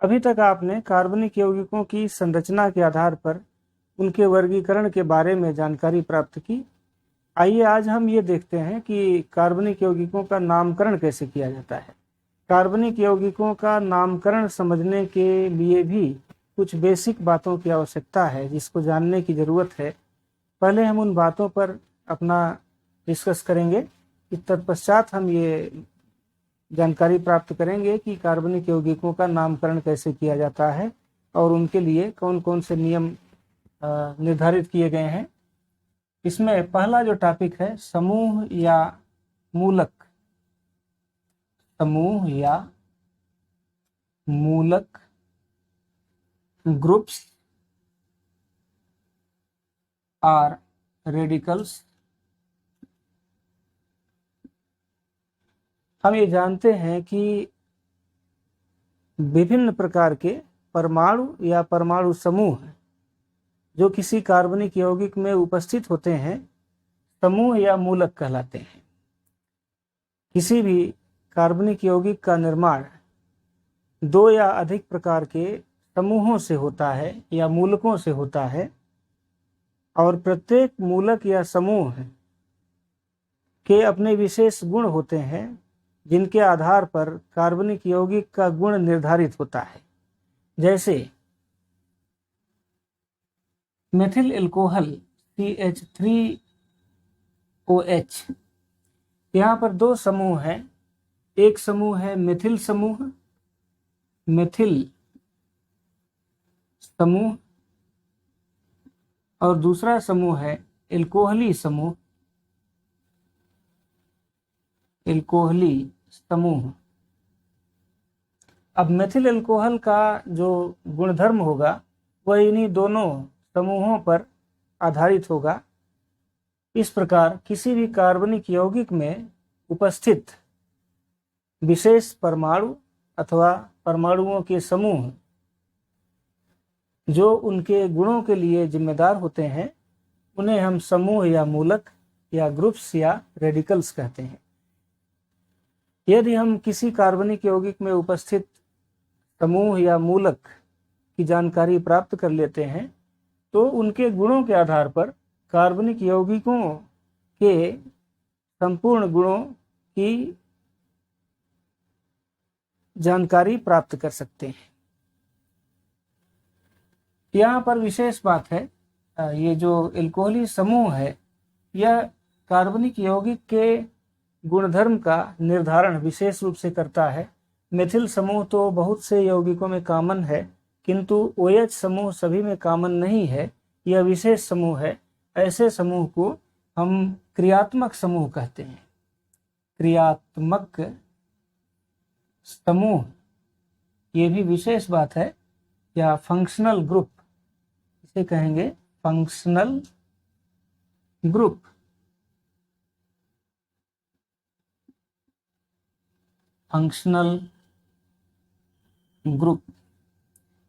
अभी तक आपने कार्बनिक यौगिकों की संरचना के आधार पर उनके वर्गीकरण के बारे में जानकारी प्राप्त की। आइए आज हम ये देखते हैं कि कार्बनिक यौगिकों का नामकरण कैसे किया जाता है। कार्बनिक यौगिकों का नामकरण समझने के लिए भी कुछ बेसिक बातों की आवश्यकता है जिसको जानने की जरूरत है। पहले हम उन बातों पर अपना डिस्कस करेंगे कि तत्पश्चात हम ये जानकारी प्राप्त करेंगे कि कार्बनिक यौगिकों का नामकरण कैसे किया जाता है और उनके लिए कौन कौन से नियम निर्धारित किए गए हैं। इसमें पहला जो टॉपिक है समूह या मूलक। समूह या मूलक, ग्रुप्स आर रेडिकल्स। हम ये जानते हैं कि विभिन्न प्रकार के परमाणु या परमाणु समूह जो किसी कार्बनिक यौगिक में उपस्थित होते हैं समूह या मूलक कहलाते हैं। किसी भी कार्बनिक यौगिक का निर्माण दो या अधिक प्रकार के समूहों से होता है या मूलकों से होता है और प्रत्येक मूलक या समूह के अपने विशेष गुण होते हैं जिनके आधार पर कार्बनिक यौगिक का गुण निर्धारित होता है। जैसे मेथिल एल्कोहल CH3OH, यहाँ पर दो समूह हैं। एक समूह है मेथिल समूह, मेथिल समूह, और दूसरा समूह है एल्कोहली समूह, एल्कोहली समूह। अब मेथिल एल्कोहल का जो गुणधर्म होगा वह इन्हीं दोनों समूहों पर आधारित होगा। इस प्रकार किसी भी कार्बनिक यौगिक में उपस्थित विशेष परमाणु अथवा परमाणुओं के समूह जो उनके गुणों के लिए जिम्मेदार होते हैं उन्हें हम समूह या मूलक या ग्रुप्स या रेडिकल्स कहते हैं। यदि हम किसी कार्बनिक यौगिक में उपस्थित समूह या मूलक की जानकारी प्राप्त कर लेते हैं तो उनके गुणों के आधार पर कार्बनिक यौगिकों के संपूर्ण गुणों की जानकारी प्राप्त कर सकते हैं। यहाँ पर विशेष बात है, ये जो एल्कोहली समूह है यह कार्बनिक यौगिक के गुणधर्म का निर्धारण विशेष रूप से करता है। मेथिल समूह तो बहुत से यौगिकों में कॉमन है किंतु OH समूह सभी में कॉमन नहीं है, यह विशेष समूह है। ऐसे समूह को हम क्रियात्मक समूह कहते हैं। क्रियात्मक समूह ये भी विशेष बात है, या फंक्शनल ग्रुप इसे कहेंगे, फंक्शनल ग्रुप। फंक्शनल ग्रुप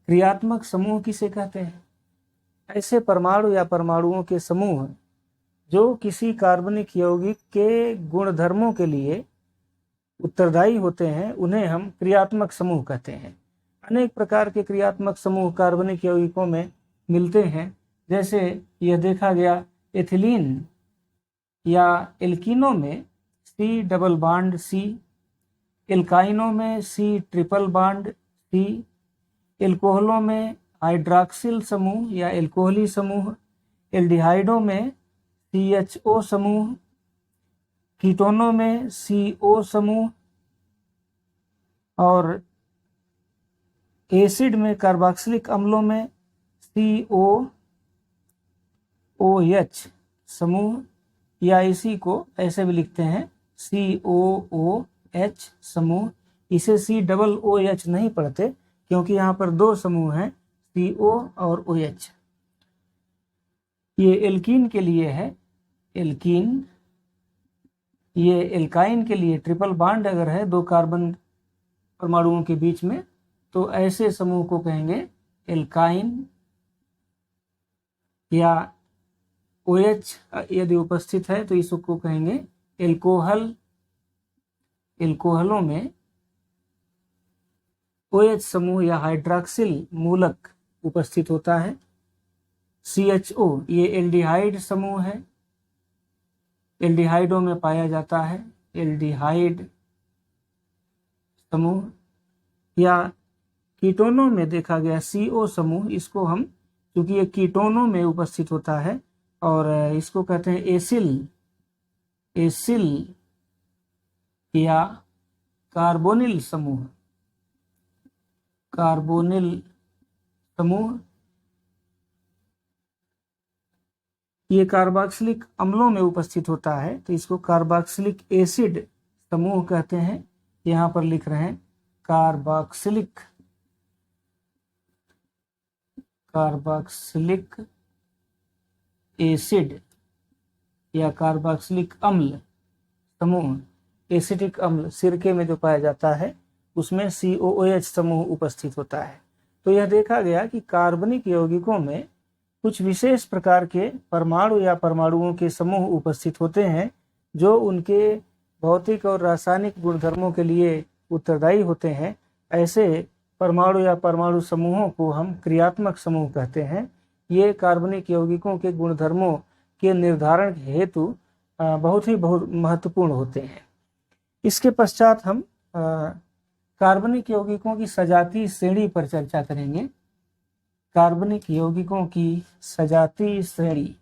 क्रियात्मक समूह किसे कहते हैं? ऐसे परमाणु या परमाणुओं के समूह जो किसी कार्बनिक यौगिक के गुणधर्मों के लिए उत्तरदायी होते हैं उन्हें हम क्रियात्मक समूह कहते हैं। अनेक प्रकार के क्रियात्मक समूह कार्बनिक यौगिकों में मिलते हैं। जैसे यह देखा गया एथिलीन या एल्कीनों में C डबल बॉन्ड C, एल्काइनों में C ट्रिपल बॉन्ड C, एल्कोहलों में हाइड्रॉक्सिल समूह या एल्कोहली समूह, एल्डिहाइडों में CHO समूह, कीटोनों में CO समूह, और एसिड में कार्बोक्सिलिक अम्लों में COOH समूह, या इसी को ऐसे भी लिखते हैं COOH समूह। इसे COOH नहीं पढ़ते क्योंकि यहाँ पर दो समूह हैं CO और OH। ये एल्कीन के लिए है, एल्कीन। ये एल्काइन के लिए ट्रिपल बॉन्ड अगर है दो कार्बन परमाणुओं के बीच में तो ऐसे समूह को कहेंगे एल्काइन, या OH यदि उपस्थित है तो इसको कहेंगे एल्कोहल। एल्कोहलों में OH समूह या हाइड्रॉक्सिल मूलक उपस्थित होता है। CHO ये एल्डिहाइड समूह है, एल्डिहाइडों में पाया जाता है, एल्डिहाइड समूह। या कीटोनों में देखा गया CO समूह, इसको हम, क्योंकि ये कीटोनों में उपस्थित होता है और इसको कहते हैं एसिल या कार्बोनिल समूह, कार्बोनिल समूह। ये कार्बोक्सिलिक अम्लों में उपस्थित होता है तो इसको कार्बोक्सिलिक एसिड समूह कहते हैं। यहाँ पर लिख रहे हैं कार्बोक्सिलिक एसिड या कार्बोक्सिलिक अम्ल समूह। एसिटिक अम्ल सिरके में जो पाया जाता है उसमें COOH समूह उपस्थित होता है। तो यह देखा गया कि कार्बनिक यौगिकों में कुछ विशेष प्रकार के परमाणु या परमाणुओं के समूह उपस्थित होते हैं जो उनके भौतिक और रासायनिक गुणधर्मों के लिए उत्तरदायी होते हैं। ऐसे परमाणु या परमाणु समूहों को हम क्रियात्मक समूह कहते हैं। ये कार्बनिक यौगिकों के गुणधर्मों के निर्धारण हेतु बहुत महत्वपूर्ण होते हैं। इसके पश्चात हम कार्बनिक यौगिकों की सजातीय श्रेणी पर चर्चा करेंगे। कार्बनिक यौगिकों की सजातीय श्रेणी।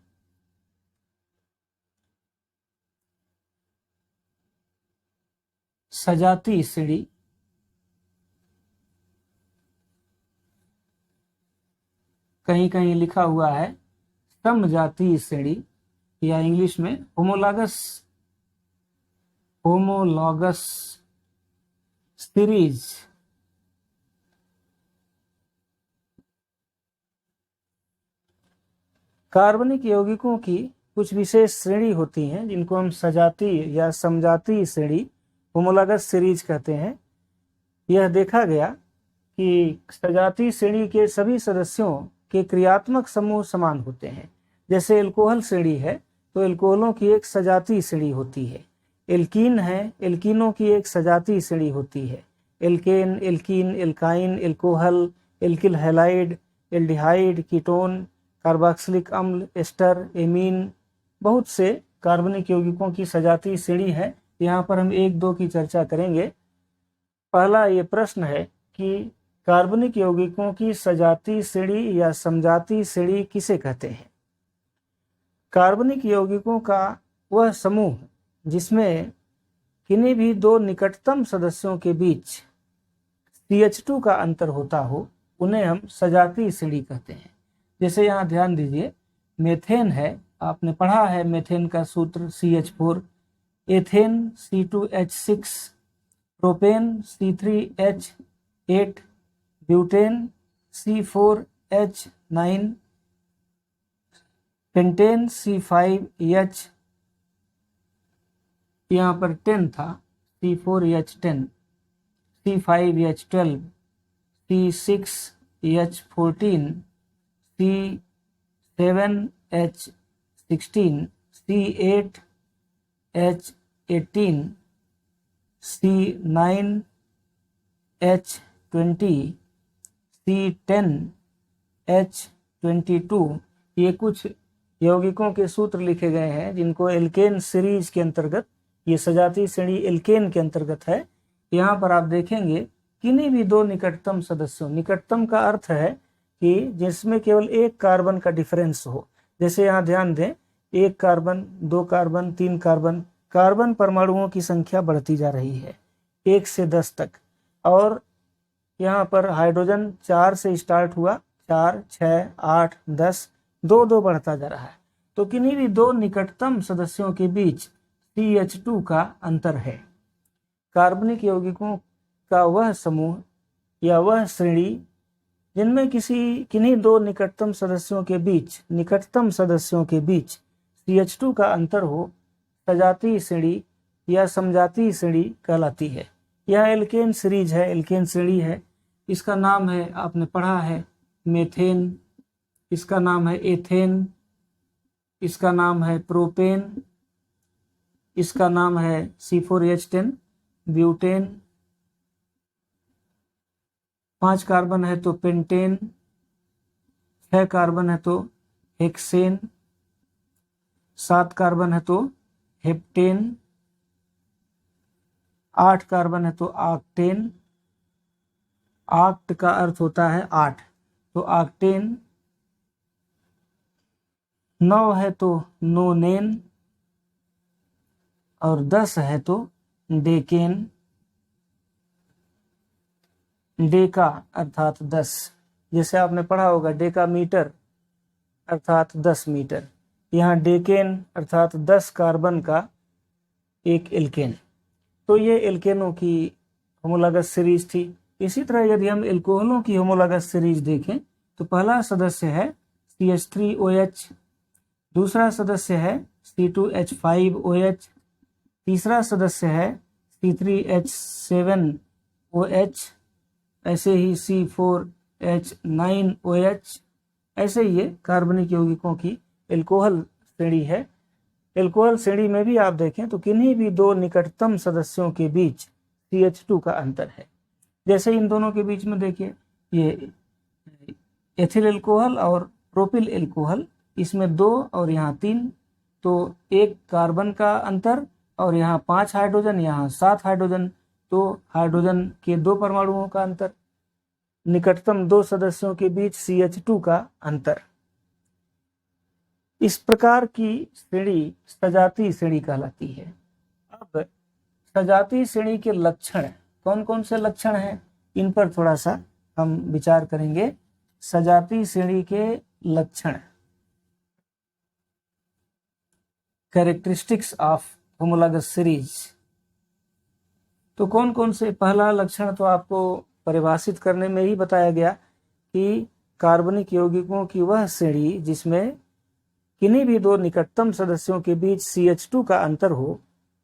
सजातीय श्रेणी कहीं कहीं लिखा हुआ है समजातीय श्रेणी या इंग्लिश में होमोलॉगस सीरीज। कार्बनिक यौगिकों की कुछ विशेष श्रेणी होती हैं जिनको हम सजातीय या समजातीय श्रेणी, होमोलॉगस सीरीज कहते हैं। यह देखा गया कि सजातीय श्रेणी के सभी सदस्यों के क्रियात्मक समूह समान होते हैं। जैसे एल्कोहल श्रेणी है तो एल्कोहलों की एक सजातीय श्रेणी होती है। एल्कीन है, एल्कीनों की एक सजातीय श्रेणी होती है। Alkane, alkene, alkyne, alcohol, alkyl halide, aldehyde, ketone, carboxylic अम्ल, एस्टर, एमीन, बहुत से कार्बनिक यौगिकों की सजातीय श्रेणी है। यहाँ पर हम एक दो की चर्चा करेंगे। पहला ये प्रश्न है कि कार्बनिक यौगिकों की सजातीय श्रेणी या समजातीय श्रेणी किसे कहते हैं? कार्बनिक यौगिकों का वह समूह जिसमें किन्हीं भी दो निकटतम सदस्यों के बीच CH2 का अंतर होता हो उन्हें हम सजातीय श्रेणी कहते हैं। जैसे यहाँ ध्यान दीजिए, मेथेन है, आपने पढ़ा है मेथेन का सूत्र CH4, ethane C2H6, propane C3H8, butane C4H9, pentane C5H, यहाँ पर 10 था, C4H10, C5H12, C6H14, C7H16, C8H18, C9H20, C10H22। ये कुछ यौगिकों के सूत्र लिखे गए हैं जिनको एल्केन सीरीज के अंतर्गत, ये सजातीय श्रेणी एल्केन के अंतर्गत है। यहाँ पर आप देखेंगे किन्हीं भी दो निकटतम सदस्यों, निकटतम का अर्थ है कि जिसमें केवल एक कार्बन का डिफरेंस हो। जैसे यहाँ ध्यान दें, 1 कार्बन, 2 कार्बन, 3 कार्बन, कार्बन परमाणुओं की संख्या बढ़ती जा रही है 1 से 10 तक। और यहाँ पर हाइड्रोजन 4 से स्टार्ट हुआ, 4, 6, 8, 10, 2 बढ़ता जा रहा है। तो किन्हीं भी दो निकटतम सदस्यों के बीच CH2 का अंतर है। कार्बनिक यौगिकों का वह समूह या वह श्रेणी जिनमें किन्हीं दो निकटतम सदस्यों के बीच CH2 का अंतर हो, सजातीय श्रेणी या समजातीय श्रेणी कहलाती है। यह एल्केन सीरीज है, एल्केन श्रेणी है। इसका नाम है, आपने पढ़ा है, मेथेन, इसका नाम है एथेन, इसका नाम है प्रोपेन, इसका नाम है C4H10, ब्यूटेन, 5 कार्बन है तो पेंटेन, 6 कार्बन है तो हेक्सेन, 7 कार्बन है तो हेप्टेन, 8 कार्बन है तो ऑक्टेन, ऑक्ट का अर्थ होता है 8, तो ऑक्टेन, 9 है तो नोनेन, और 10 है तो डेकेन। डेका अर्थात 10, जैसे आपने पढ़ा होगा डेका मीटर अर्थात 10 मीटर। यहाँ डेकेन अर्थात 10 कार्बन का एक एल्केन। तो ये एल्केनों की होमोलॉगस सीरीज थी। इसी तरह यदि हम एल्कोहलों की होमोलॉगस सीरीज देखें तो पहला सदस्य है CH3OH, दूसरा सदस्य है C2H5OH, तीसरा सदस्य है C3H7OH, ऐसे ही C4H9OH। ऐसे ही ये कार्बनिक यौगिकों की एल्कोहल श्रेणी है। एल्कोहल श्रेणी में भी आप देखें तो किन्हीं भी दो निकटतम सदस्यों के बीच CH2 का अंतर है। जैसे इन दोनों के बीच में देखिए ये एथिल एल्कोहल और प्रोपिल एल्कोहल, इसमें 2 और यहाँ 3, तो 1 कार्बन का अंतर और यहाँ 5 हाइड्रोजन, यहाँ 7 हाइड्रोजन, तो हाइड्रोजन के 2 परमाणुओं का अंतर, निकटतम 2 सदस्यों के बीच CH2 का अंतर। इस प्रकार की श्रेणी सजातीय श्रेणी कहलाती है। अब सजातीय श्रेणी के लक्षण कौन कौन से लक्षण हैं, इन पर थोड़ा सा हम विचार करेंगे। सजातीय श्रेणी के लक्षण, कैरेक्टरिस्टिक्स ऑफ होमोलॉगस सीरीज, तो कौन कौन से। पहला लक्षण तो आपको परिभाषित करने में ही बताया गया कि कार्बनिक यौगिकों की वह श्रेणी जिसमें किन्हीं भी दो निकटतम सदस्यों के बीच CH2 का अंतर हो,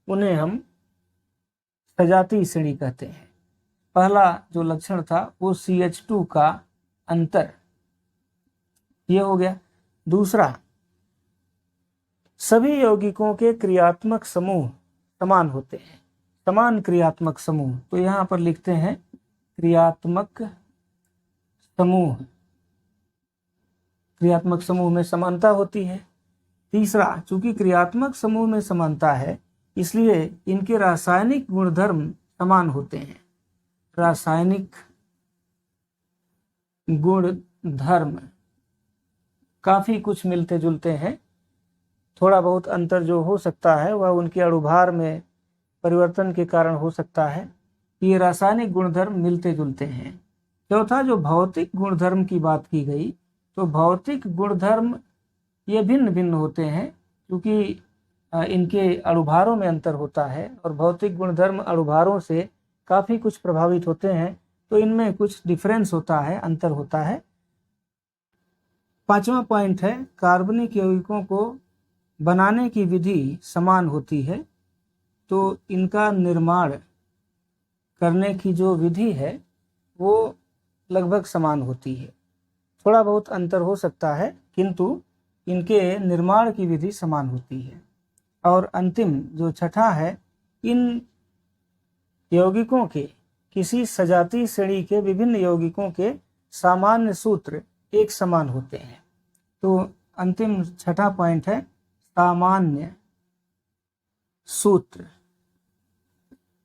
उन्हें हम सजातीय श्रेणी कहते हैं। पहला जो लक्षण था वो CH2 का अंतर, ये हो गया। दूसरा, सभी यौगिकों के क्रियात्मक समूह समान होते हैं, समान क्रियात्मक समूह, तो यहां पर लिखते हैं क्रियात्मक समूह, क्रियात्मक समूह में समानता होती है। तीसरा, चूंकि क्रियात्मक समूह में समानता है इसलिए इनके रासायनिक गुणधर्म समान होते हैं। रासायनिक गुणधर्म काफी कुछ मिलते जुलते हैं, थोड़ा बहुत अंतर जो हो सकता है वह उनके अणुभार में परिवर्तन के कारण हो सकता है। ये रासायनिक गुणधर्म मिलते जुलते हैं। चौथा, जो भौतिक गुणधर्म की बात की गई, तो भौतिक गुणधर्म ये भिन्न भिन्न होते हैं क्योंकि इनके अणुभारों में अंतर होता है और भौतिक गुणधर्म अणुभारों से काफी कुछ प्रभावित होते हैं, तो इनमें कुछ डिफरेंस होता है, अंतर होता है। पांचवा पॉइंट है, कार्बनिक यौगिकों को बनाने की विधि समान होती है, तो इनका निर्माण करने की जो विधि है वो लगभग समान होती है। थोड़ा बहुत अंतर हो सकता है किंतु इनके निर्माण की विधि समान होती है। और अंतिम जो छठा है, इन यौगिकों के किसी सजातीय श्रेणी के विभिन्न यौगिकों के सामान्य सूत्र एक समान होते हैं। तो अंतिम छठा पॉइंट है सामान्य सूत्र।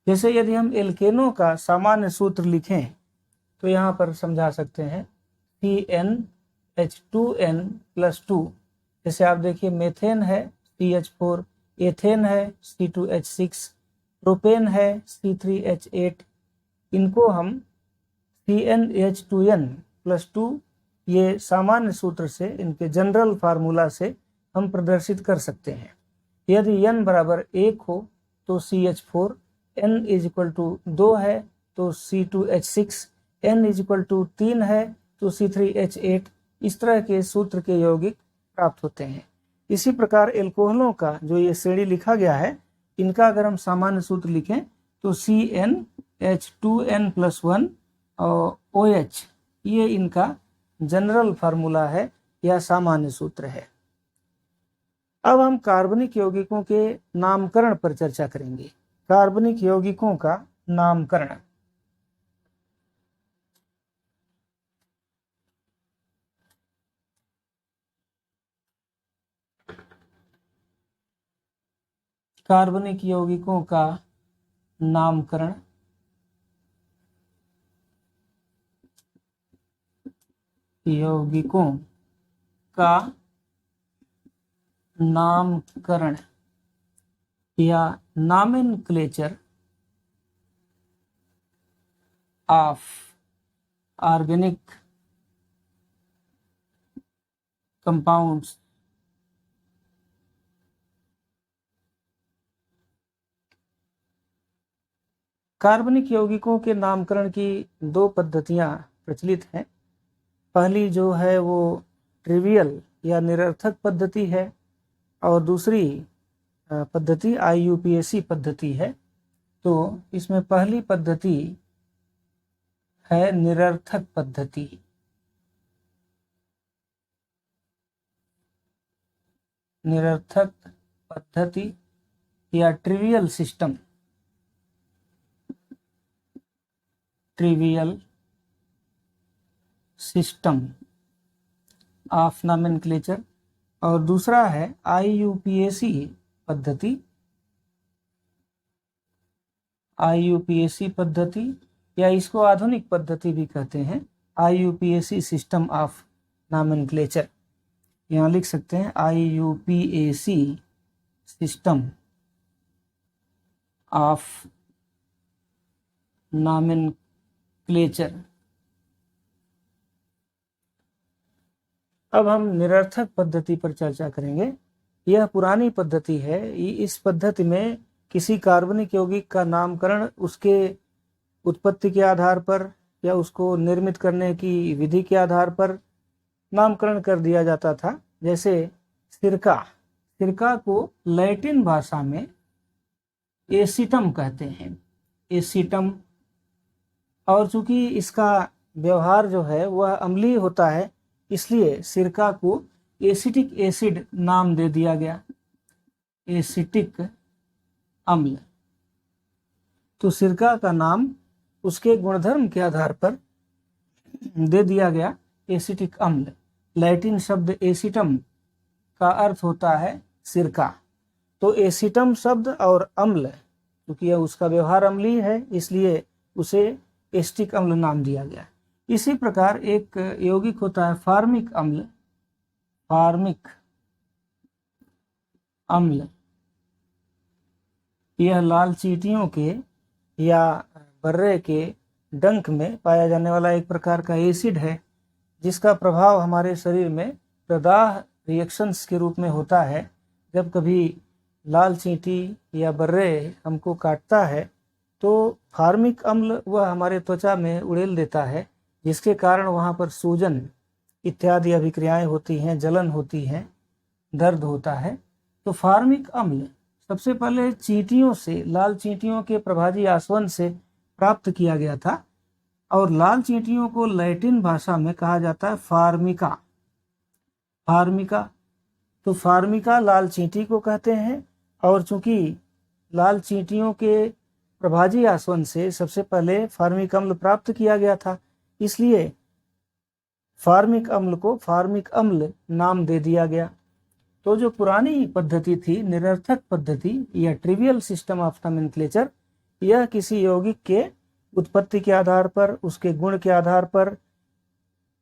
जैसे यदि हम एल्केनों का सामान्य सूत्र लिखें तो यहाँ पर समझा सकते हैं CnH2n+2। जैसे आप देखिए मेथेन है CH4, एथेन है C2H6, प्रोपेन है C3H8। इनको हम CnH2n+2 ये सामान्य सूत्र से, इनके जनरल फार्मूला से हम प्रदर्शित कर सकते हैं। यदि n बराबर 1 हो तो CH4, n = 2 है तो C2H6, n = 3 है तो C3H8। इस तरह के सूत्र के यौगिक प्राप्त होते हैं। इसी प्रकार एल्कोहलों का जो ये श्रेणी लिखा गया है, इनका अगर हम सामान्य सूत्र लिखें तो CnH2n+1 और OH, ये इनका जनरल फार्मूला है या सामान्य सूत्र है। अब हम कार्बनिक यौगिकों के नामकरण पर चर्चा करेंगे। कार्बनिक यौगिकों का नामकरण। कार्बनिक यौगिकों का नामकरण यौगिकों का नामकरण या नॉमेनक्लेचर ऑफ ऑर्गेनिक कंपाउंड्स कार्बनिक यौगिकों के नामकरण की दो पद्धतियां प्रचलित हैं। पहली जो है वो ट्रिवियल या निरर्थक पद्धति है और दूसरी पद्धति IUPAC पद्धति है। तो इसमें पहली पद्धति है निरर्थक पद्धति। निरर्थक पद्धति या trivial system, trivial system of nomenclature, और दूसरा है IUPAC पद्धति। IUPAC पद्धति या इसको आधुनिक पद्धति भी कहते हैं, IUPAC सिस्टम ऑफ नॉमेनक्लेचर। यहाँ लिख सकते हैं IUPAC सिस्टम ऑफ नॉमेनक्लेचर। अब हम निरर्थक पद्धति पर चर्चा करेंगे। यह पुरानी पद्धति है। इस पद्धति में किसी कार्बनिक यौगिक का नामकरण उसके उत्पत्ति के आधार पर या उसको निर्मित करने की विधि के आधार पर नामकरण कर दिया जाता था। जैसे सिरका, सिरका को लैटिन भाषा में एसिटम कहते हैं, एसिटम। और चूंकि इसका व्यवहार जो है वह अम्लीय होता है, इसलिए सिरका को एसिटिक एसिड नाम दे दिया गया, एसिटिक अम्ल। तो सिरका का नाम उसके गुणधर्म के आधार पर दे दिया गया एसिटिक अम्ल। लैटिन शब्द एसिटम का अर्थ होता है सिरका। तो एसिटम शब्द और अम्ल, क्योंकि यह उसका व्यवहार अम्लीय है, इसलिए उसे एसिटिक अम्ल नाम दिया गया। इसी प्रकार एक यौगिक होता है फार्मिक अम्ल, फार्मिक अम्ल। यह लाल चींटियों के या बर्रे के डंक में पाया जाने वाला एक प्रकार का एसिड है, जिसका प्रभाव हमारे शरीर में प्रदाह रिएक्शंस के रूप में होता है। जब कभी लाल चींटी या बर्रे हमको काटता है तो फार्मिक अम्ल वह हमारे त्वचा में उड़ेल देता है, जिसके कारण वहाँ पर सूजन इत्यादि अभिक्रियाएं होती हैं, जलन होती है, दर्द होता है। तो फार्मिक अम्ल सबसे पहले चींटियों से, लाल चींटियों के प्रभाजी आसवन से प्राप्त किया गया था, और लाल चींटियों को लैटिन भाषा में कहा जाता है फार्मिका, फार्मिका। तो फार्मिका लाल चींटी को कहते हैं, और चूंकि लाल चींटियों के प्रभाजी आसवन से सबसे पहले फार्मिक अम्ल प्राप्त किया गया था, इसलिए फार्मिक अम्ल को फार्मिक अम्ल नाम दे दिया गया। तो जो पुरानी पद्धति थी, निरर्थक पद्धति या ट्रिवियल सिस्टम ऑफ नॉमेनक्लेचर, यह किसी यौगिक के उत्पत्ति के आधार पर, उसके गुण के आधार पर,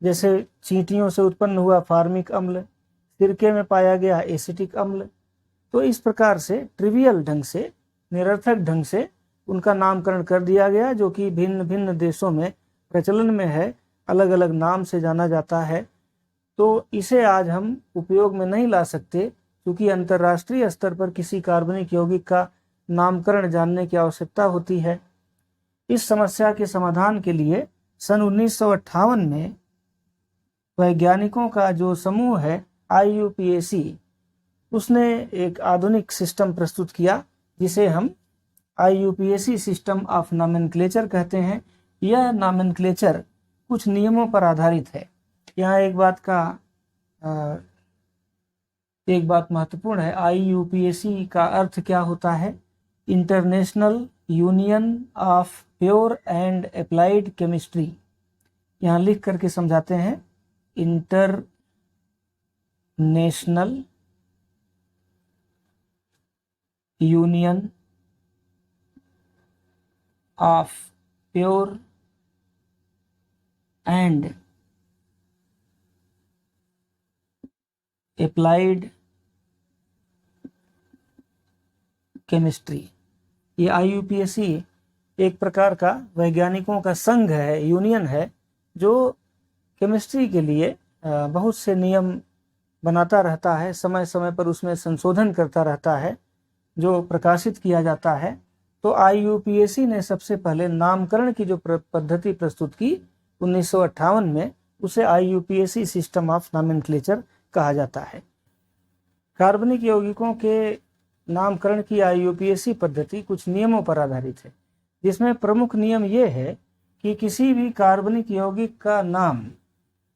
जैसे चींटियों से उत्पन्न हुआ फार्मिक अम्ल, सिरके में पाया गया एसिटिक अम्ल, तो इस प्रकार से ट्रिवियल ढंग से, निरर्थक ढंग से उनका नामकरण कर दिया गया, जो कि भिन्न भिन्न देशों में प्रचलन में है, अलग अलग नाम से जाना जाता है। तो इसे आज हम उपयोग में नहीं ला सकते, क्योंकि अंतर्राष्ट्रीय स्तर पर किसी कार्बनिक यौगिक का नामकरण जानने की आवश्यकता होती है। इस समस्या के समाधान के लिए सन 1958 में वैज्ञानिकों का जो समूह है IUPAC, उसने एक आधुनिक सिस्टम प्रस्तुत किया, जिसे हम IUPAC सिस्टम ऑफ नॉमेनक्लेचर कहते हैं। यह नॉमेनक्लेचर कुछ नियमों पर आधारित है। यहाँ एक बात महत्वपूर्ण है। IUPAC का अर्थ क्या होता है? International union of pure and applied chemistry. यहाँ लिख करके समझाते हैं, international union of pure and applied chemistry। ये IUPAC एक प्रकार का वैज्ञानिकों का संघ है, यूनियन है, जो केमिस्ट्री के लिए बहुत से नियम बनाता रहता है, समय समय पर उसमें संशोधन करता रहता है, जो प्रकाशित किया जाता है। तो IUPAC ने सबसे पहले नामकरण की जो पद्धति प्रस्तुत की 1958 में, उसे IUPAC सिस्टम ऑफ नॉमेनक्लेचर कहा जाता है। कार्बनिक यौगिकों के नामकरण की IUPAC पद्धति कुछ नियमों पर आधारित है, जिसमें प्रमुख नियम ये है कि किसी भी कार्बनिक यौगिक का नाम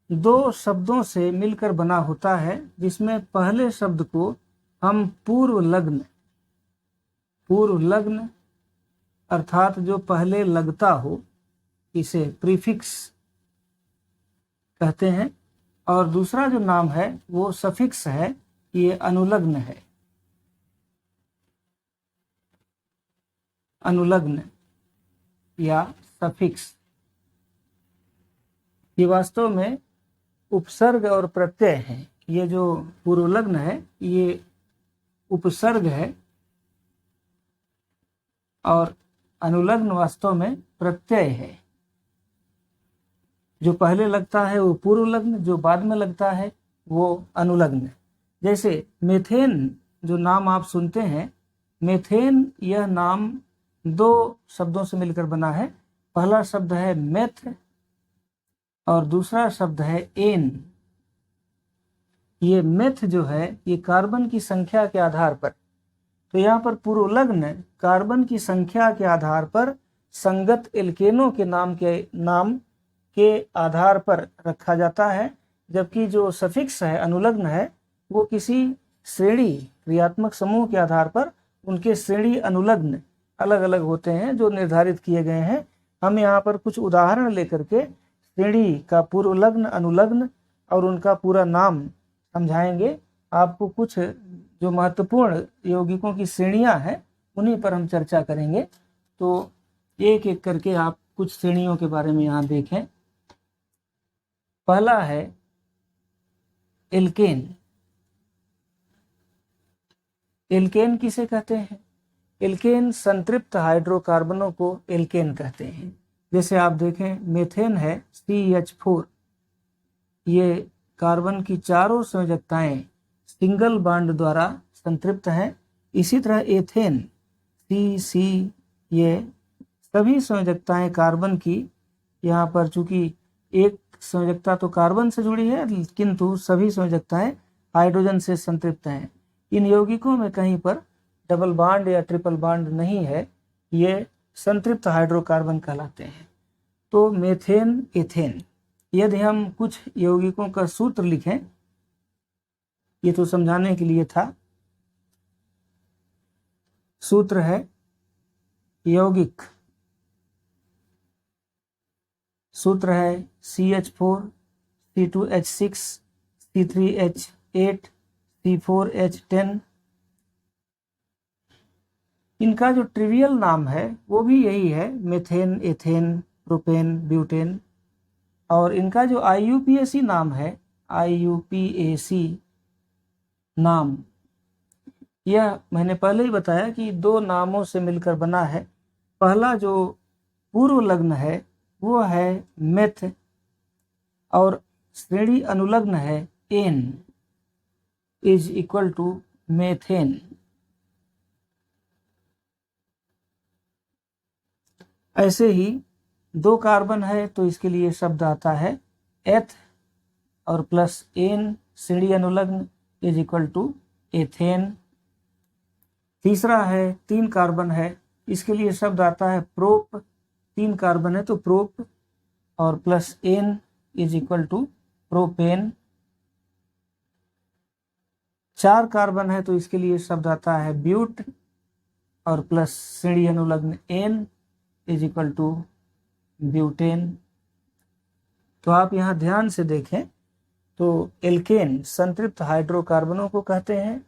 दो शब्दों से मिलकर बना होता है, जिसमें पहले शब्द को हम पूर्व लग्न अर्थात जो पहले लगता हो, इसे प्रीफिक्स कहते हैं, और दूसरा जो नाम है वो सफिक्स है, ये अनुलग्न है। अनुलग्न या सफिक्स ये वास्तव में उपसर्ग और प्रत्यय है। ये जो पूर्वलग्न है ये उपसर्ग है और अनुलग्न वास्तव में प्रत्यय है। जो पहले लगता है वो पूर्वलग्न, जो बाद में लगता है वो अनुलग्न। जैसे मेथेन जो नाम आप सुनते हैं, मेथेन यह नाम दो शब्दों से मिलकर बना है। पहला शब्द है मेथ और दूसरा शब्द है एन। ये मेथ जो है ये कार्बन की संख्या के आधार पर, तो यहाँ पर पूर्वलग्न कार्बन की संख्या के आधार पर संगत एल्केनों के नाम के आधार पर रखा जाता है, जबकि जो सफिक्स है अनुलग्न है वो किसी श्रेणी क्रियात्मक समूह के आधार पर उनके श्रेणी अनुलग्न अलग अलग होते हैं जो निर्धारित किए गए हैं। हम यहाँ पर कुछ उदाहरण लेकर के श्रेणी का पूर्वलग्न, अनुलग्न और उनका पूरा नाम समझाएंगे। आपको कुछ जो महत्वपूर्ण यौगिकों की श्रेणियां हैं उन्हीं पर हम चर्चा करेंगे। तो एक एक करके आप कुछ श्रेणियों के बारे में यहाँ देखें। पहला है एल्केन। एल्केन किसे कहते हैं? एल्केन संतृप्त हाइड्रोकार्बनों को एल्केन कहते हैं। जैसे आप देखें मेथेन है CH4, ये कार्बन की चारों संयोजकताएं सिंगल बॉन्ड द्वारा संतृप्त हैं। इसी तरह एथेन CC, ये सभी संयोजकताएं कार्बन की, यहाँ पर चूंकि एक संयोजकता तो कार्बन से जुड़ी है किंतु सभी संयोजकताएं हाइड्रोजन से संतृप्त हैं। इन यौगिकों में कहीं पर डबल बॉन्ड या ट्रिपल बॉन्ड नहीं है, ये संतृप्त हाइड्रोकार्बन कहलाते हैं। तो मेथेन, एथेन। यदि हम कुछ यौगिकों का सूत्र लिखें, ये तो समझाने के लिए था। सूत्र है यौगिक, सूत्र है CH4 C2H6 C3H8 C4H10। इनका जो ट्रिवियल नाम है वो भी यही है, मेथेन, एथेन, प्रोपेन, ब्यूटेन। और इनका जो IUPAC नाम है, IUPAC नाम, यह मैंने पहले ही बताया कि दो नामों से मिलकर बना है। पहला जो पूर्वलग्न है वो है मेथ और श्रेणी अनुलग्न है n is equal to methane. ऐसे ही दो कार्बन है तो इसके लिए शब्द आता है एथ और प्लस एन श्रेणी अनुलग्न इज इक्वल टू एथेन। तीसरा है तीन कार्बन है, इसके लिए शब्द आता है प्रोप। तीन कार्बन है तो प्रोप और plus n is equal to propane. चार कार्बन है तो इसके लिए शब्द आता है ब्यूट और प्लस श्रेणी अनुलग्न ane is equal to butane. तो आप यहाँ ध्यान से देखें तो एल्केन संतृप्त हाइड्रोकार्बनों को कहते हैं,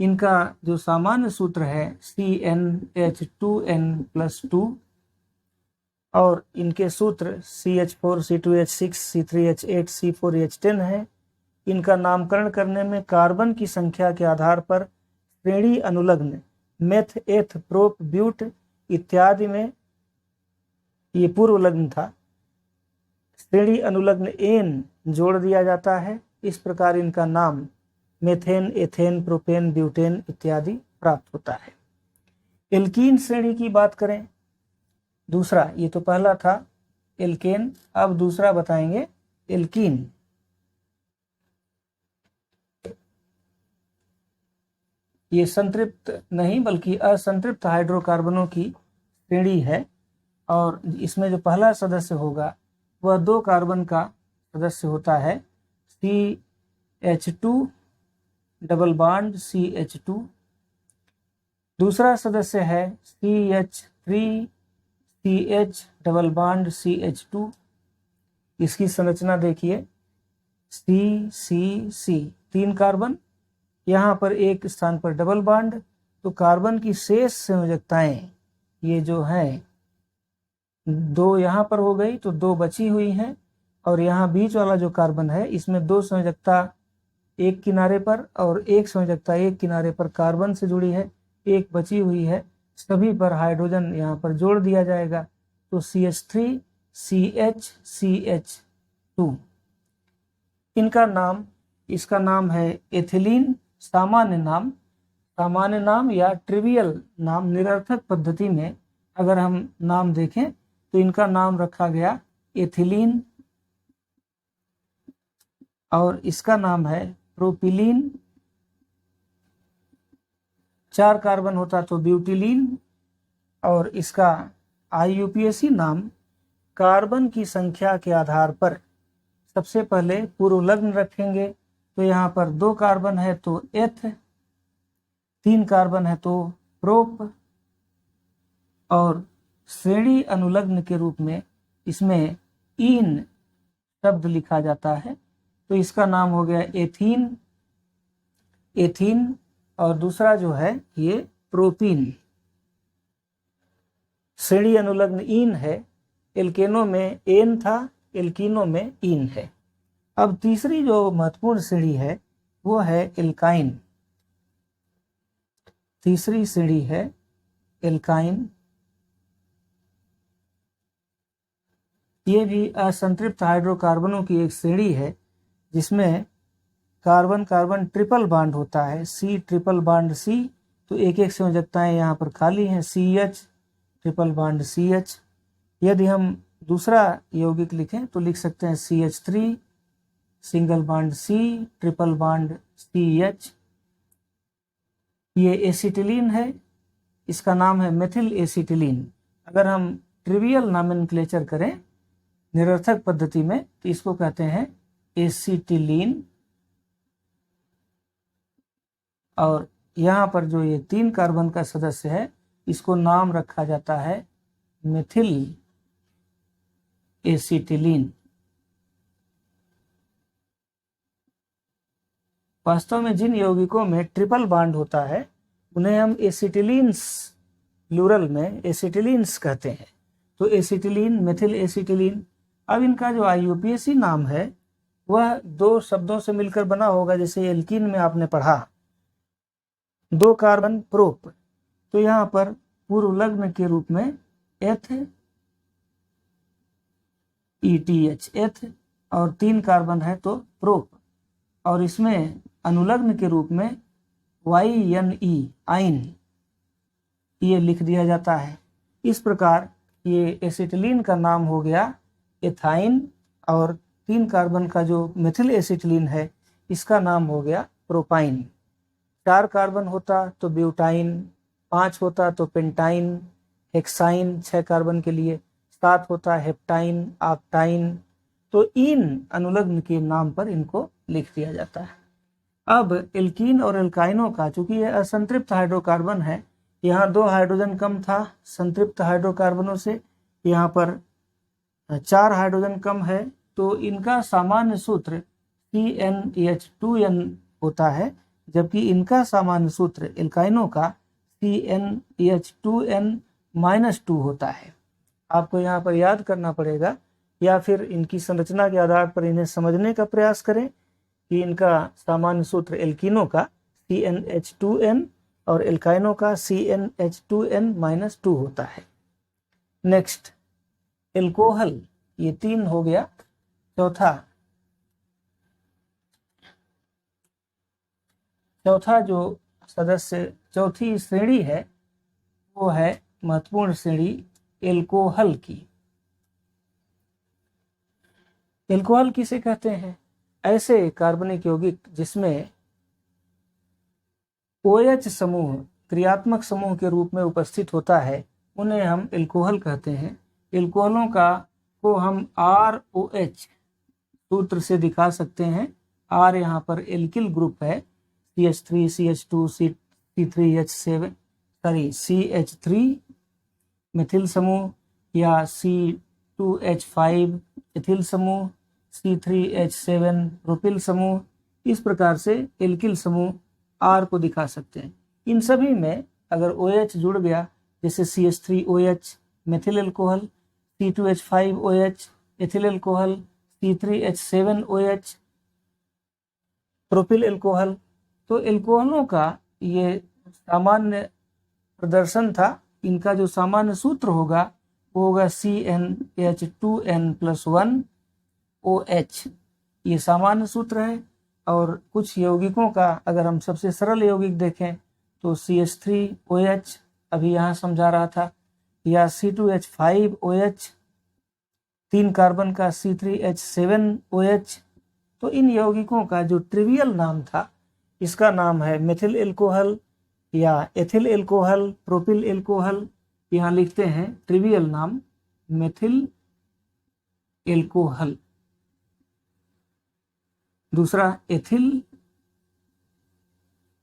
इनका जो सामान्य सूत्र है CnH2n+2 और इनके सूत्र CH4, C2H6, C3H8, C4H10 है। इनका नामकरण करने में कार्बन की संख्या के आधार पर श्रेणी अनुलग्न मेथ, एथ, प्रोप, ब्यूट इत्यादि में ये पूर्व लग्न था, श्रेणी अनुलग्न एन जोड़ दिया जाता है। इस प्रकार इनका नाम मेथेन, एथेन, प्रोपेन, ब्यूटेन इत्यादि प्राप्त होता है। एल्कीन श्रेणी की बात करें, दूसरा, ये तो पहला था एल्केन, अब दूसरा बताएंगे एल्कीन। ये संतृप्त नहीं बल्कि असंतृप्त हाइड्रोकार्बनों की श्रेणी है और इसमें जो पहला सदस्य होगा वह 2 कार्बन का सदस्य होता है, CH2 डबल बॉन्ड CH2। दूसरा सदस्य है CH3CH डबल बॉन्ड CH2। इसकी संरचना देखिए, CCC 3 कार्बन, यहाँ पर एक स्थान पर डबल बॉन्ड, तो कार्बन की शेष संयोजकताएं ये जो हैं 2 यहाँ पर हो गई तो 2 बची हुई हैं, और यहाँ बीच वाला जो कार्बन है इसमें 2 संयोजकता एक किनारे पर और एक संयोजकता एक किनारे पर कार्बन से जुड़ी है, एक बची हुई है, सभी पर हाइड्रोजन यहाँ पर जोड़ दिया जाएगा, तो CH3 CH CH2। इनका नाम, इसका नाम है एथिलीन, सामान्य नाम या ट्रिवियल नाम, निरर्थक पद्धति में अगर हम नाम देखें तो इनका नाम रखा गया एथिलीन, और इसका नाम है प्रोपिलीन। 4 कार्बन होता तो ब्यूटिलीन, और इसका IUPAC नाम कार्बन की संख्या के आधार पर सबसे पहले पूर्व लग्न रखेंगे, तो यहाँ पर 2 कार्बन है तो एथ, 3 कार्बन है तो प्रोप, और श्रेणी अनुलग्न के रूप में इसमें इन शब्द लिखा जाता है, तो इसका नाम हो गया एथीन, और दूसरा जो है ये प्रोपीन। श्रेणी अनुलग्न इन है, एल्केनों में एन था, एल्कीनों में इन है। अब तीसरी जो महत्वपूर्ण श्रेणी है वो है एल्काइन। तीसरी श्रेणी है एल्काइन। ये भी असंतृप्त हाइड्रोकार्बनों की एक श्रेणी है जिसमें कार्बन कार्बन ट्रिपल बॉन्ड होता है, C ट्रिपल बॉन्ड C, तो एक एक संयोजकताएं यहाँ पर खाली हैं, CH ट्रिपल बॉन्ड CH। यदि हम दूसरा यौगिक लिखें तो लिख सकते हैं CH3 single bond C triple bond CH। ये एसिटिलीन है, इसका नाम है मेथिल एसिटिलीन। अगर हम ट्रिवियल नॉमेनक्लेचर करें निरर्थक पद्धति में तो इसको कहते हैं एसिटिलीन, और यहाँ पर जो ये 3 कार्बन का सदस्य है इसको नाम रखा जाता है मेथिल एसिटिलीन। वास्तव में जिन यौगिकों में ट्रिपल बॉन्ड होता है उन्हें हम एसिटिलीन्स, प्लूरल में एसिटिलीन्स कहते हैं, तो एसिटिलीन, मेथिल एसिटिलीन। अब इनका जो IUPAC नाम है वह 2 शब्दों से मिलकर बना होगा, जैसे एल्कीन में आपने पढ़ा 2 कार्बन प्रोप, तो यहाँ पर पूर्व लग्न के रूप में एथ, ETH एथ, और 3 कार्बन है तो प्रोप, और इसमें अनुलग्न के रूप में YNE आइन ये लिख दिया जाता है। इस प्रकार ये एसिटिलीन का नाम हो गया एथाइन, और 3 कार्बन का जो मेथिल एसिटिलीन है इसका नाम हो गया प्रोपाइन। 4 कार्बन होता तो ब्यूटाइन, 5 होता तो पेंटाइन, हेक्साइन 6 कार्बन के लिए, 7 होता हेप्टाइन, ऑक्टाइन, तो इन अनुलग्न के नाम पर इनको लिख दिया जाता है। अब एल्कीन और एल्काइनों का, चूंकि यह असंतृप्त हाइड्रोकार्बन है, यहाँ 2 हाइड्रोजन कम था संतृप्त हाइड्रोकार्बनों से, यहाँ पर 4 हाइड्रोजन कम है, तो इनका सामान्य सूत्र CnH2n होता है, जबकि इनका सामान्य सूत्र एल्काइनों का CnH2n-2 होता है। आपको यहाँ पर याद करना पड़ेगा या फिर इनकी संरचना के आधार पर इन्हें समझने का प्रयास करें कि इनका सामान्य सूत्र एल्कीनों का CnH2n और एल्काइनों का CnH2n-2 होता है। नेक्स्ट एल्कोहल, ये 3 हो गया। चौथा जो सदस्य, चौथी श्रेणी है वो है महत्वपूर्ण श्रेणी एल्कोहल की। एल्कोहल किसे कहते हैं? ऐसे कार्बनिक यौगिक जिसमें OH समूह क्रियात्मक समूह के रूप में उपस्थित होता है, उन्हें हम एल्कोहल कहते हैं। एल्कोहलों को हम ROH सूत्र से दिखा सकते हैं। R यहाँ पर एल्किल ग्रुप है, CH3 CH2 CH3 मिथिल समूह, या C2H5 एथिल समूह, C3H7 प्रोपिल समूह। इस प्रकार से एल्किल समूह R को दिखा सकते हैं। इन सभी में अगर OH जुड़ गया, जैसे CH3OH methyl alcohol, C2H5OH ethyl alcohol, C3H7OH propyl alcohol, तो एल्कोहलों का ये सामान्य प्रदर्शन था। इनका जो सामान्य सूत्र होगा वो होगा CnH2n+1OH, ये सामान्य सूत्र है। और कुछ यौगिकों का अगर हम सबसे सरल यौगिक देखें तो CH3OH अभी यहाँ समझा रहा था, या C2H5OH 3 कार्बन का C3H7OH। तो इन यौगिकों का जो ट्रिवियल नाम था, इसका नाम है मेथिल एल्कोहल या एथिल एल्कोहल, प्रोपिल एल्कोहल। यहाँ लिखते हैं ट्रिवियल नाम मेथिल एल्कोहल। दूसरा एथिल,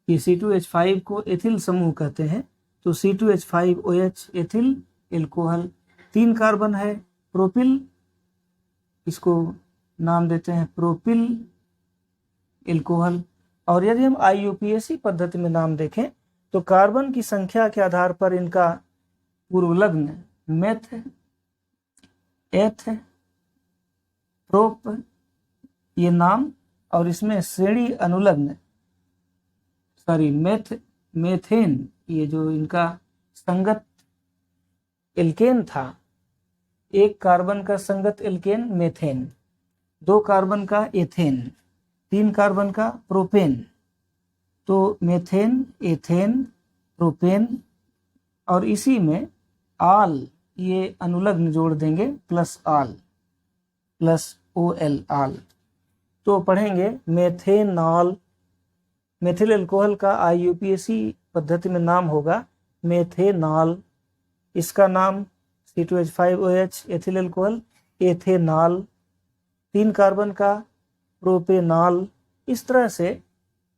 ये C2H5 को एथिल समूह कहते हैं, तो C2H5OH एथिल एल्कोहल 3 कार्बन है। प्रोपिल, इसको नाम देते हैं प्रोपिल एल्कोहल। और यदि हम IUPAC पद्धति में नाम देखें तो कार्बन की संख्या के आधार पर इनका पूर्वलग्न मेथ, एथ, प्रोप ये नाम, और इसमें श्रेणी अनुलग्न मेथेन, ये जो इनका संगत एल्केन था, 1 कार्बन का संगत एल्केन मेथेन, 2 कार्बन का एथेन, 3 कार्बन का प्रोपेन, तो मेथेन, एथेन, प्रोपेन। और इसी में आल, ये अनुलग्न जोड़ देंगे प्लस आल, प्लस OL आल, तो पढ़ेंगे मेथेनॉल। मेथिल एल्कोहल का IUPAC पद्धति में नाम होगा मेथेनॉल। इसका नाम C2H5OH ethyl alcohol ethanol, 3 carbon का प्रोपेनॉल। इस तरह से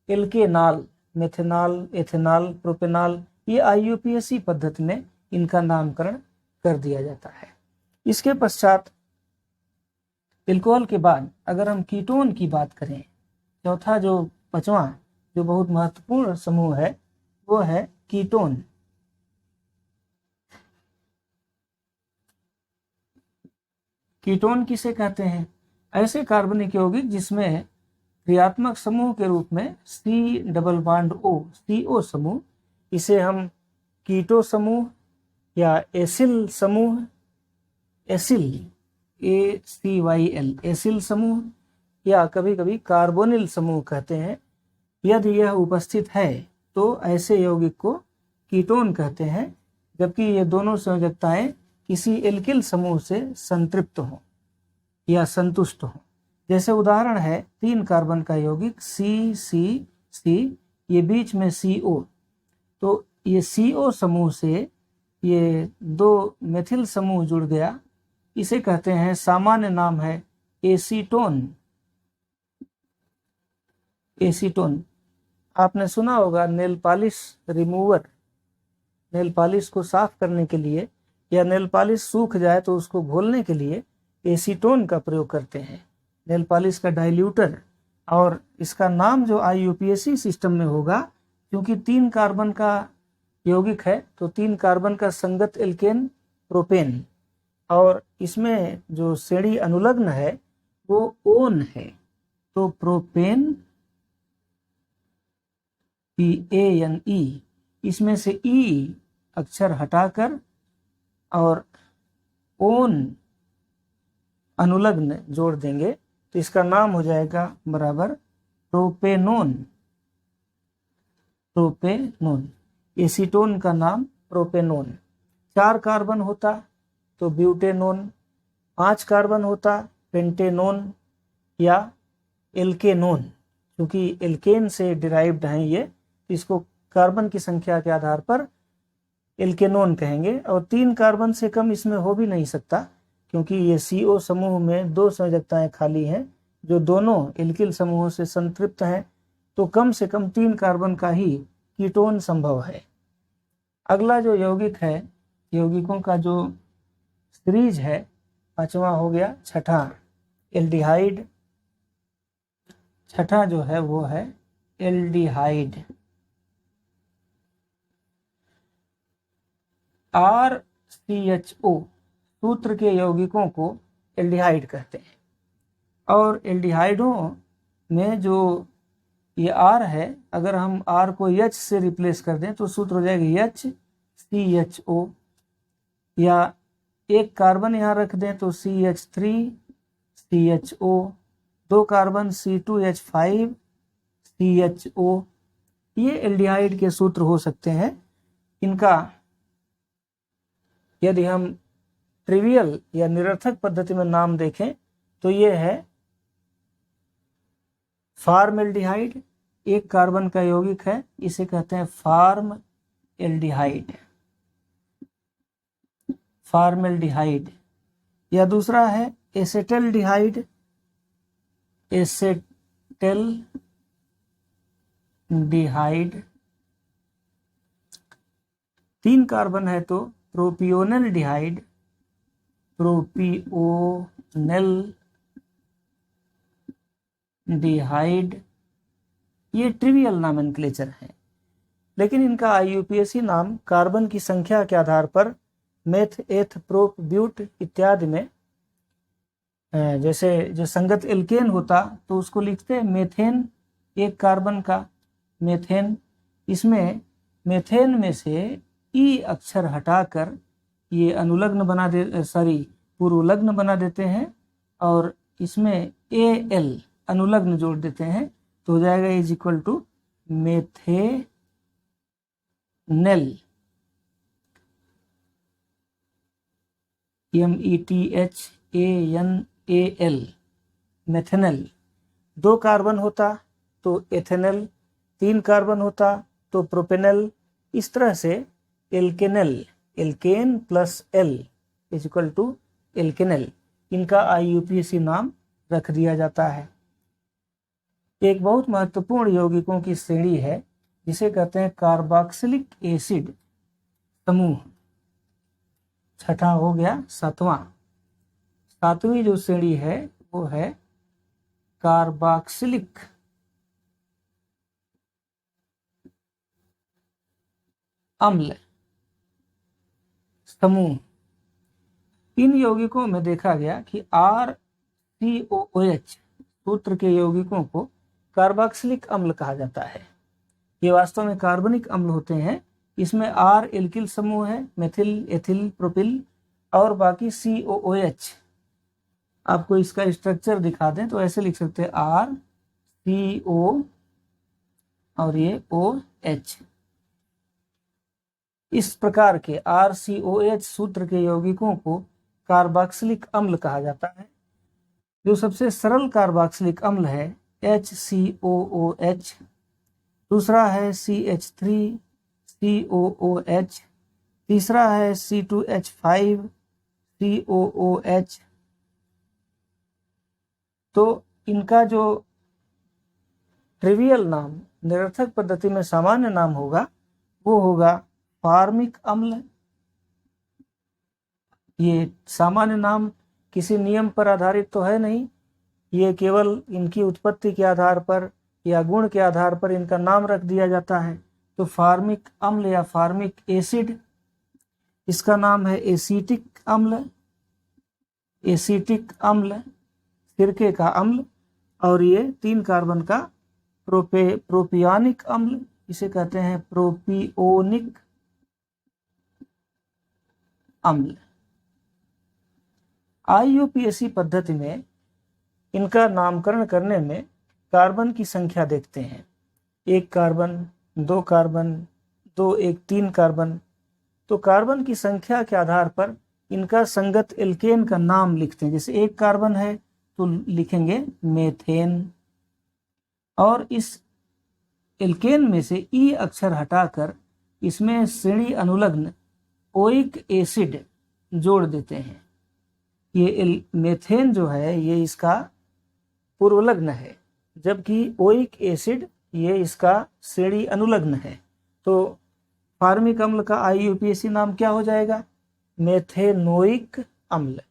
एल्केनॉल, मेथेनॉल, एथेनॉल, प्रोपेनॉल, ये IUPAC पद्धति में इनका नामकरण कर दिया जाता है। इसके पश्चात एल्कोहल के बाद अगर हम कीटोन की बात करें, चौथा जो 5वां जो बहुत महत्वपूर्ण समूह है वो है कीटोन। कीटोन किसे कहते हैं? ऐसे कार्बनिक यौगिक जिसमें क्रियात्मक समूह के रूप में C+O CO समूह, इसे हम कीटो समूह या एसिल समूह, एसिल ACYL एसिल समूह, या कभी कभी कार्बोनिल समूह कहते हैं। यदि यह उपस्थित है तो ऐसे यौगिक को कीटोन कहते हैं, जबकि ये दोनों संयोजकताएं किसी एल्किल समूह से संतृप्त हों या संतुष्ट हों। जैसे उदाहरण है 3 कार्बन का यौगिक CCC, ये बीच में CO, तो ये CO समूह से ये 2 मेथिल समूह जुड़ गया, इसे कहते हैं, सामान्य नाम है एसीटोन। एसीटोन आपने सुना होगा, nail polish remover, nail polish को साफ करने के लिए या नेल पॉलिश सूख जाए तो उसको घोलने के लिए एसीटोन का प्रयोग करते हैं। नेल पॉलिश का डाइल्यूटर और इसका नाम जो IUPAC सिस्टम में होगा, क्योंकि 3 कार्बन का यौगिक है तो 3 कार्बन का संगत एल्केन प्रोपेन, और इसमें जो श्रेणी अनुलग्न है वो ओन है, तो प्रोपेन PANE, इसमें से ई अक्षर हटाकर और ओन अनुलग्न जोड़ देंगे तो इसका नाम हो जाएगा बराबर प्रोपेनोन। प्रोपेनोन, एसीटोन का नाम प्रोपेनोन। 4 कार्बन होता तो ब्यूटेनोन, 5 कार्बन होता पेंटेनोन या एल्केनोन। क्योंकि एल्केन से डिराइव्ड हैं ये, इसको कार्बन की संख्या के आधार पर एल्केनोन कहेंगे। और 3 कार्बन से कम इसमें हो भी नहीं सकता, क्योंकि ये CO समूह में 2 संयोजकताएं खाली हैं जो दोनों एल्किल समूहों से संतृप्त हैं, तो कम से कम 3 कार्बन का ही कीटोन संभव है। अगला जो यौगिक है, यौगिकों का जो सीरीज है, 5वां हो गया, छठा एल्डिहाइड। छठा जो है वो है एल्डिहाइड। RCHO सूत्र के यौगिकों को एल्डिहाइड कहते हैं, और एल्डिहाइडों में जो ये R है, अगर हम R को H से रिप्लेस कर दें तो सूत्र हो जाएगा HCHO, या एक कार्बन यहाँ रख दें तो CH3CHO, 2 कार्बन C2H5CHO, ये एल्डिहाइड के सूत्र हो सकते हैं। इनका यदि हम ट्रिवियल या निरर्थक पद्धति में नाम देखें तो ये है फार्मेल्डिहाइड, 1 कार्बन का यौगिक है, इसे कहते हैं फार्मेल्डिहाइड। फार्मेल्डिहाइड, या दूसरा है एसेटल्डिहाइड। एसेटल्डिहाइड 3 कार्बन है तो प्रोपियोनल्डिहाइड। प्रोपियोनल्डिहाइड, ये ट्रिवियल नॉमेनक्लेचर है, लेकिन इनका IUPAC नाम कार्बन की संख्या के आधार पर मेथ, एथ, प्रोप, ब्यूट इत्यादि में, जैसे जो संगत एल्केन होता तो उसको लिखते हैं मेथेन, 1 कार्बन का मेथेन। इसमें मेथेन में से ई अक्षर हटाकर ये अनुलग्न बना दे, पूर्वलग्न बना देते हैं, और इसमें AL अनुलग्न जोड़ देते हैं तो हो जाएगा is equal to methanal. METHANAL, methanal. 2 carbon होता तो एथेनल, 3 कार्बन होता तो प्रोपेनल। इस तरह से alkanal, alkane plus L is equal to alkanal, इनका IUPAC नाम रख दिया जाता है। एक बहुत महत्वपूर्ण यौगिकों की श्रेणी है जिसे कहते हैं कार्बोक्सिलिक एसिड समूह। छठा हो गया, 7वां। 7वीं जो श्रेणी है वो है कार्बोक्सिलिक अम्ल समूह। इन यौगिकों में देखा गया कि RCOOH सूत्र के यौगिकों को कार्बोक्सिलिक अम्ल कहा जाता है। ये वास्तव में कार्बनिक अम्ल होते हैं। इसमें R एल्किल समूह है, मेथिल, एथिल, प्रोपिल, और बाकी COOH। आपको इसका स्ट्रक्चर दिखा दें तो ऐसे लिख सकते हैं RCO और ये OH। इस प्रकार के RCOH सूत्र के यौगिकों को कार्बोक्सिलिक अम्ल कहा जाता है। जो सबसे सरल कार्बोक्सिलिक अम्ल है HCOOH, दूसरा है CH3COOH, तीसरा है C2H5COOH। तो इनका जो ट्रिवियल नाम, निरर्थक पद्धति में सामान्य नाम होगा वो होगा फार्मिक अम्ल। ये सामान्य नाम किसी नियम पर आधारित तो है नहीं, ये केवल इनकी उत्पत्ति के आधार पर या गुण के आधार पर इनका नाम रख दिया जाता है। तो फार्मिक अम्ल या फार्मिक एसिड, इसका नाम है एसिटिक अम्ल, एसिटिक अम्ल सिरके का अम्ल। और ये 3 कार्बन का प्रोपियोनिक अम्ल, इसे कहते हैं प्रोपियोनिक अम्ल। IUPAC पद्धति में इनका नामकरण करने में कार्बन की संख्या देखते हैं, 1 कार्बन, 2 कार्बन, 2, 1, 3 कार्बन। तो कार्बन की संख्या के आधार पर इनका संगत एल्केन का नाम लिखते हैं। जैसे 1 कार्बन है तो लिखेंगे मेथेन, और इस एल्केन में से ई अक्षर हटाकर इसमें श्रेणी अनुलग्न ओइक एसिड जोड़ देते हैं। ये मेथेन जो है ये इसका पूर्वलग्न है, जबकि ओइक एसिड ये इसका श्रेणी अनुलग्न है। तो फार्मिक अम्ल का IUPAC नाम क्या हो जाएगा? मेथेनोइक अम्ल,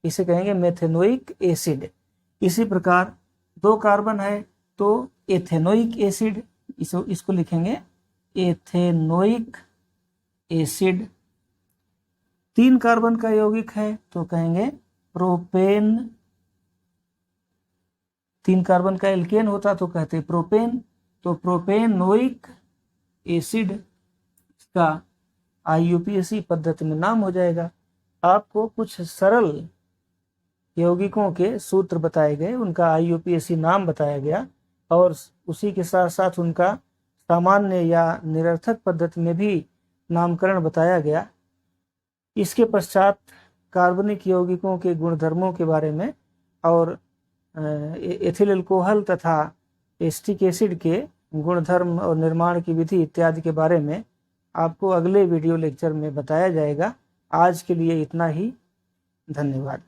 इसे कहेंगे मेथेनोइक एसिड। इसी प्रकार 2 कार्बन है तो एथेनोइक एसिड, इसको लिखेंगे एथेनोइक एसिड। 3 कार्बन का यौगिक है तो कहेंगे प्रोपेन। 3 कार्बन का एल्केन होता तो कहते प्रोपेन, तो प्रोपेनोइक एसिड इसका IUPAC पद्धति में नाम हो जाएगा। आपको कुछ सरल यौगिकों के सूत्र बताए गए, उनका IUPAC नाम बताया गया, और उसी के साथ साथ उनका सामान्य या निरर्थक पद्धति में भी नामकरण बताया गया। इसके पश्चात कार्बनिक यौगिकों के गुणधर्मों के बारे में और एथिल अल्कोहल तथा एस्टिक एसिड के गुणधर्म और निर्माण की विधि इत्यादि के बारे में आपको अगले वीडियो लेक्चर में बताया जाएगा। आज के लिए इतना ही, धन्यवाद।